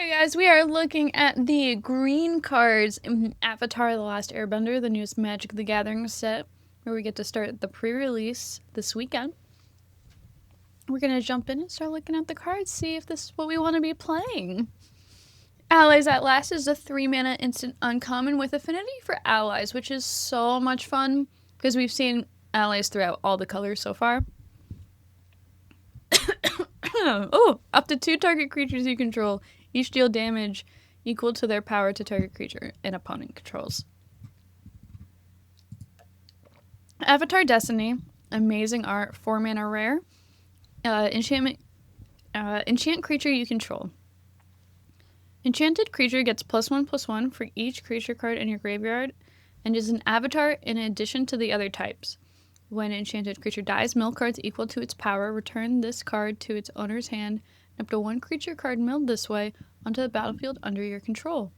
Alright guys, we are looking at the green cards in Avatar The Last Airbender, the newest Magic the Gathering set, where we get to start the pre-release this weekend. We're going to jump in and start looking at the cards, see if this is what we want to be playing. Allies at Last is a 3-mana instant uncommon with affinity for allies, which is so much fun, because we've seen allies throughout all the colors so far. Oh, up to 2 target creatures you control each deal damage equal to their power to target creature and opponent controls. Avatar Destiny, amazing art, 4-mana rare. Enchant creature you control. Enchanted creature gets +1/+1 for each creature card in your graveyard and is an avatar in addition to the other types. When an enchanted creature dies, mill cards equal to its power. Return this card to its owner's hand. Up to 1 creature card milled this way onto the battlefield under your control.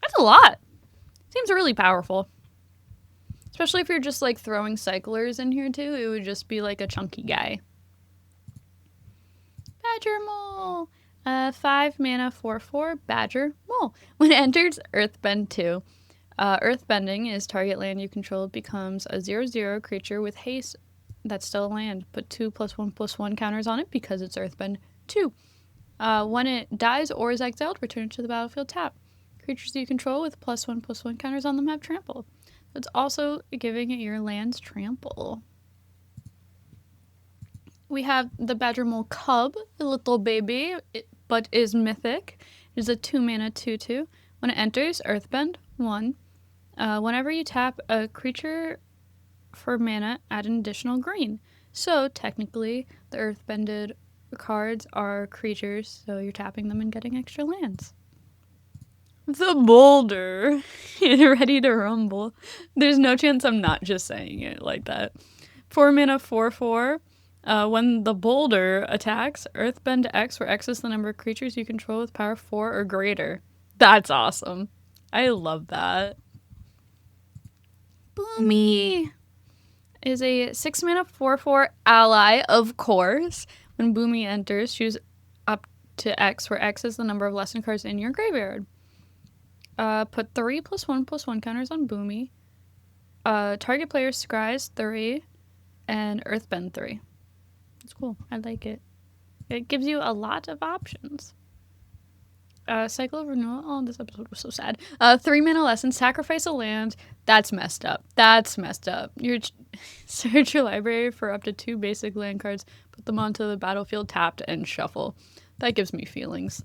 That's a lot. Seems really powerful. Especially if you're just like throwing cyclers in here too, it would just be like a chunky guy. Badger Mole. 5 mana 4/4 Badger Mole. When it enters, Earthbend 2. Earthbending is target land you control becomes a 0/0 creature with haste that's still a land. Put 2 +1/+1 counters on it because it's Earthbend 2. When it dies or is exiled, return it to the battlefield tap. Creatures you control with +1/+1 counters on them have trample. It's also giving it your lands trample. We have the Badger Mole Cub, a little baby, but is mythic. It is a 2-mana 2/2. When it enters, Earthbend 1. Whenever you tap a creature for mana, add an additional green. So technically, the Earthbended cards are creatures, so you're tapping them and getting extra lands. The Boulder. Ready to rumble. There's no chance I'm not just saying it like that. 4 mana 4/4. When the Boulder attacks, Earthbend X, where X is the number of creatures you control with power 4 or greater. That's awesome. I love that. Boomy is a 6 mana 4/4 ally, of course. When Boomy enters, choose up to X, where X is the number of lesson cards in your graveyard. Put 3 +1/+1 counters on Boomy. Target player scries 3 and Earthbend 3. It's cool. I like it. It gives you a lot of options. Cycle of renewal. Oh, this episode was so sad. 3 mana lesson. Sacrifice a land. That's messed up. That's messed up. Search your library for up to 2 basic land cards. Put them onto the battlefield tapped and shuffle. That gives me feelings.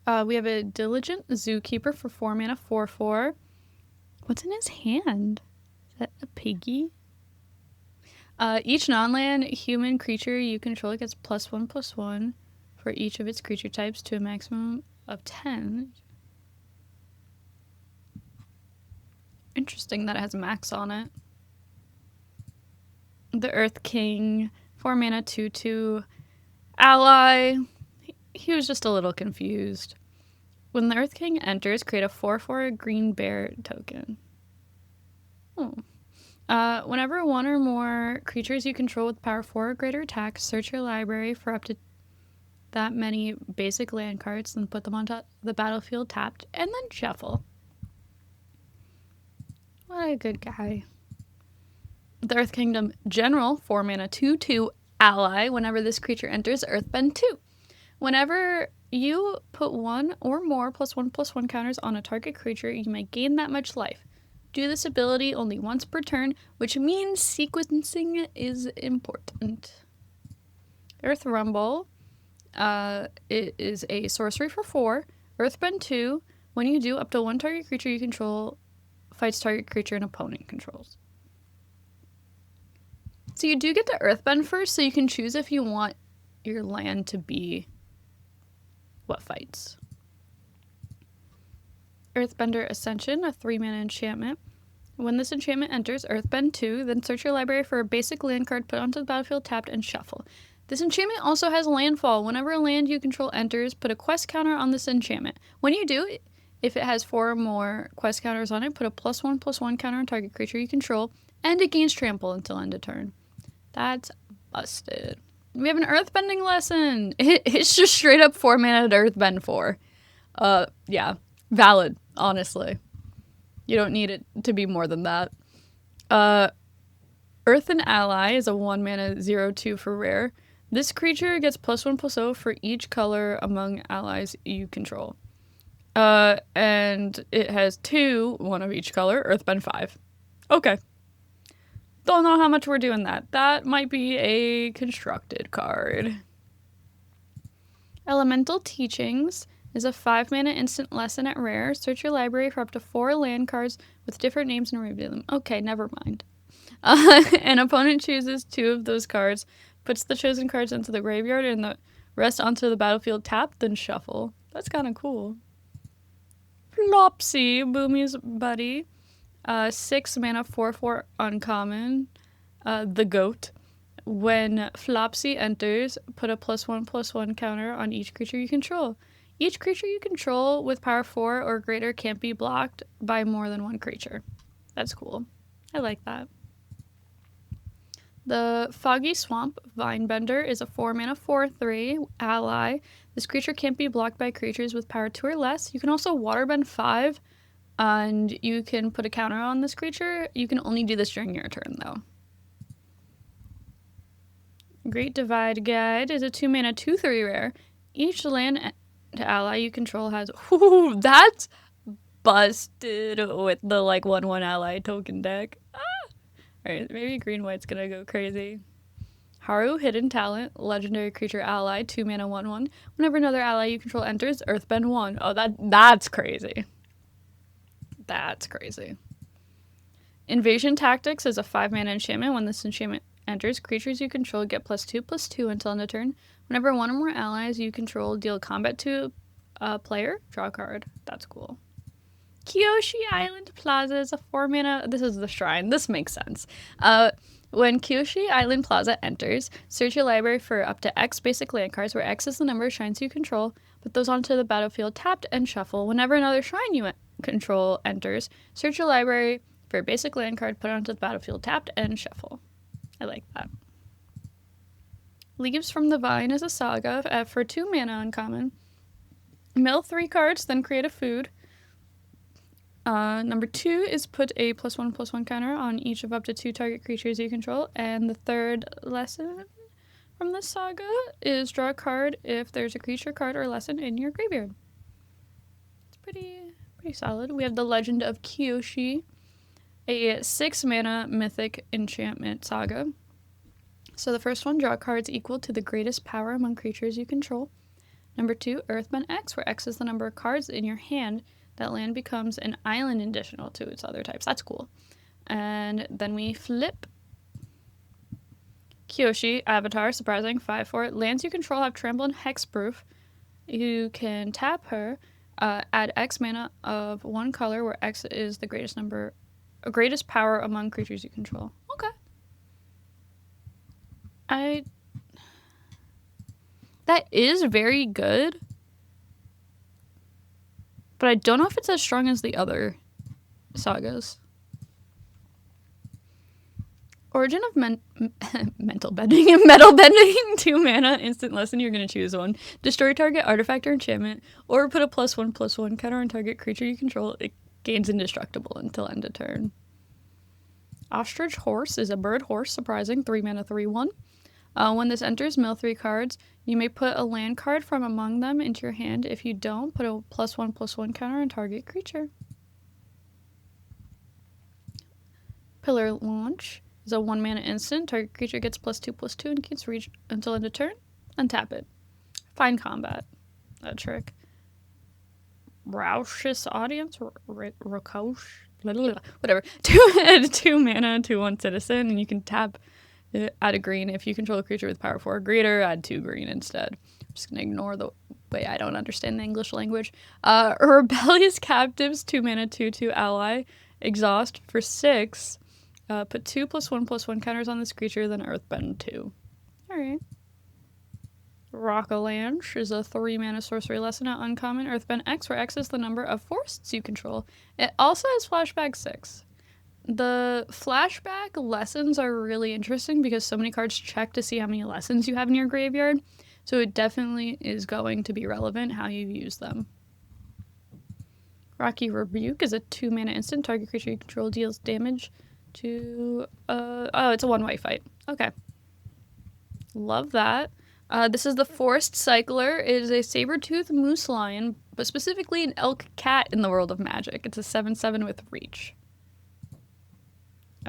We have a Diligent Zookeeper for 4 mana 4/4. What's in his hand? Is that a piggy? Each non-land human creature you control gets +1/+1 for each of its creature types to a maximum of 10. Interesting that it has max on it. The Earth King, 4 mana 2/2 ally. He was just a little confused. When the Earth King enters, create a 4/4 green bear token. Oh. Whenever 1 or more creatures you control with power 4 or greater attack, search your library for up to that many basic land cards, then put them onto the battlefield tapped, and then shuffle. What a good guy. The Earth Kingdom General, 4 mana 2/2 ally. Whenever this creature enters, Earthbend 2. Whenever you put 1 or more +1/+1 counters on a target creature, you may gain that much life. Do this ability only once per turn, which means sequencing is important. Earth Rumble. It is a sorcery for 4. Earthbend 2. When you do, up to 1 target creature you control fights target creature and opponent controls. So you do get to Earthbend first, so you can choose if you want your land to be what fights. Earthbender Ascension, a 3-mana enchantment. When this enchantment enters, Earthbend 2, then search your library for a basic land card, put onto the battlefield tapped, and shuffle. This enchantment also has landfall. Whenever a land you control enters, put a quest counter on this enchantment. When you do, if it has 4 or more quest counters on it, put a +1/+1 counter on target creature you control, and it gains trample until end of turn. That's busted. We have an earthbending lesson. It's just straight up 4 mana to earthbend 4. Yeah. Valid, honestly. You don't need it to be more than that. Earthen Ally is a 1 mana 0/2 for rare. This creature gets +1/+0 for each color among allies you control. And it has 2, 1 of each color, earthbend 5. Okay. Don't know how much we're doing that. That might be a constructed card. Elemental Teachings is a 5 mana instant lesson at rare. Search your library for up to 4 land cards with different names and reveal them. Okay, never mind. An opponent chooses 2 of those cards, puts the chosen cards into the graveyard, and the rest onto the battlefield tapped, then shuffle. That's kind of cool. Flopsy, Boomy's buddy. 6 mana 4/4 uncommon. The goat. When Flopsy enters, put a +1/+1 counter on each creature you control. Each creature you control with power 4 or greater can't be blocked by more than one creature. That's cool. I like that. The Foggy Swamp Vinebender is a 4 mana 4/3 ally. This creature can't be blocked by creatures with power 2 or less. You can also waterbend 5, and you can put a counter on this creature. You can only do this during your turn, though. Great Divide Guide is a 2 mana 2/3 rare. Each land ally you control has... Ooh, that's busted with the 1/1 ally token deck. Alright, maybe green-white's gonna go crazy. Haru, Hidden Talent, legendary creature ally, 2 mana 1/1. Whenever another ally you control enters, earthbend 1. Oh, that's crazy. That's crazy. Invasion Tactics is a 5 mana enchantment. When this enchantment enters, creatures you control get +2/+2 until end of turn. Whenever one or more allies you control deal combat to a player, draw a card. That's cool. Kyoshi Island Plaza is a 4 mana... This is the shrine. This makes sense. When Kyoshi Island Plaza enters, search your library for up to X basic land cards, where X is the number of shrines you control. Put those onto the battlefield tapped and shuffle. Whenever another shrine you control enters, search your library for a basic land card, put it onto the battlefield tapped and shuffle. I like that. Leaves from the Vine is a saga for 2 mana uncommon. Mill 3 cards, then create a food. Number 2 is put a +1/+1 counter on each of up to 2 target creatures you control. And the third lesson from this saga is draw a card if there's a creature card or lesson in your graveyard. It's pretty solid. We have the Legend of Kyoshi, a 6 mana mythic enchantment saga. So the first one, draw cards equal to the greatest power among creatures you control. Number 2, Earthbend X, where X is the number of cards in your hand. That land becomes an island additional to its other types. That's cool. And then we flip. Kyoshi, Avatar, surprising, 5/4. Lands you control have trample and hexproof. You can tap her, add X mana of one color, where X is the greatest power among creatures you control. Okay. That is very good. But I don't know if it's as strong as the other sagas. Origin of Mental Bending. Metal Bending, 2 mana, instant lesson. You're going to choose one. Destroy target artifact or enchantment, or put a +1/+1 counter on target creature you control. It gains indestructible until end of turn. Ostrich Horse is a bird horse, surprising, 3 mana 3/1. When this enters, mill 3 cards. You may put a land card from among them into your hand. If you don't, put a +1/+1 counter on target creature. Pillar Launch is a 1 mana instant. Target creature gets +2/+2 and gains reach until end of turn. Untap it. Find combat. That trick. Rausch's Audience? Rakosh? Whatever. 2 mana, 2/1 citizen, and you can tap... add a green. If you control a creature with power 4 or greater, add 2 green instead. I'm just going to ignore the way I don't understand the English language. Rebellious Captives, 2 mana, 2/2 ally. Exhaust for 6. Put 2 +1/+1 counters on this creature, then earthbend 2. Alright. Rockalanche is a 3 mana sorcery lesson at uncommon. Earthbend X, where X is the number of forests you control. It also has flashback 6. The flashback lessons are really interesting because so many cards check to see how many lessons you have in your graveyard. So it definitely is going to be relevant how you use them. Rocky Rebuke is a 2-mana instant. Target creature you control deals damage to... oh, it's a 1-white fight. Okay. Love that. This is the Forest Cycler. It is a saber-toothed moose lion, but specifically an elk cat in the world of Magic. It's a 7/7 with reach.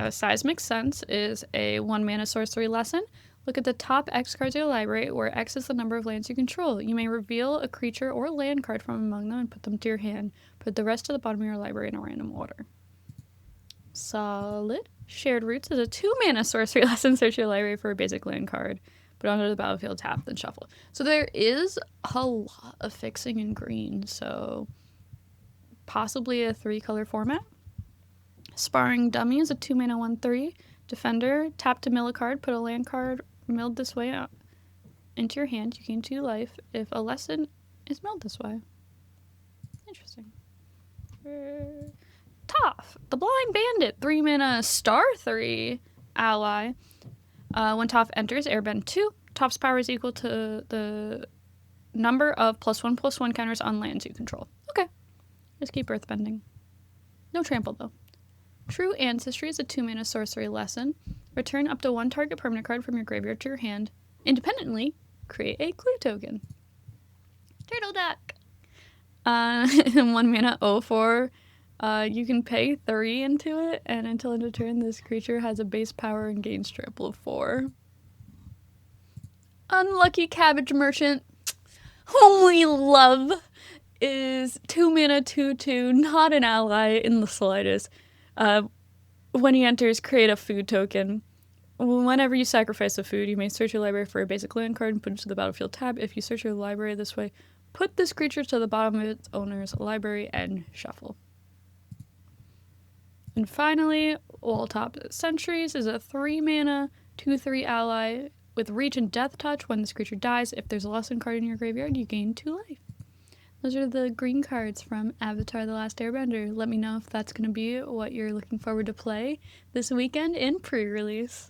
Seismic Sense is a 1-mana sorcery lesson. Look at the top X cards of your library, where X is the number of lands you control. You may reveal a creature or land card from among them and put them to your hand. Put the rest to the bottom of your library in a random order. Solid. Shared Roots is a 2-mana sorcery lesson. Search your library for a basic land card. Put it onto the battlefield, tap, then shuffle. So there is a lot of fixing in green, so possibly a 3-color format. Sparring Dummy is a 2-mana 1/3. Defender, tap to mill a card, put a land card milled this way out into your hand. You gain 2 life if a lesson is milled this way. Interesting. Toph, the Blind Bandit, 3-mana star 3 ally. When Toph enters, Airbend 2. Toph's power is equal to the number of +1/+1 counters on lands you control. Okay. Just keep earthbending. No trample, though. True Ancestry is a 2-mana sorcery lesson. Return up to 1 target permanent card from your graveyard to your hand. Independently, create a clue token. Turtle Duck! 1-mana 0/4. You can pay 3 into it, and until end of turn, this creature has a base power and gains trample of 4. Unlucky Cabbage Merchant. Whom we love is 2-mana 2/2, not an ally in the slightest. When he enters, create a food token. Whenever you sacrifice a food, you may search your library for a basic land card and put it to the battlefield tab. If you search your library this way, put this creature to the bottom of its owner's library and shuffle. And finally, Walltop Sentries is a 3-mana 2/3 ally with reach and death touch. When this creature dies, if there's a lesson card in your graveyard, you gain 2 life. Those are the green cards from Avatar: The Last Airbender. Let me know if that's going to be what you're looking forward to play this weekend in pre-release.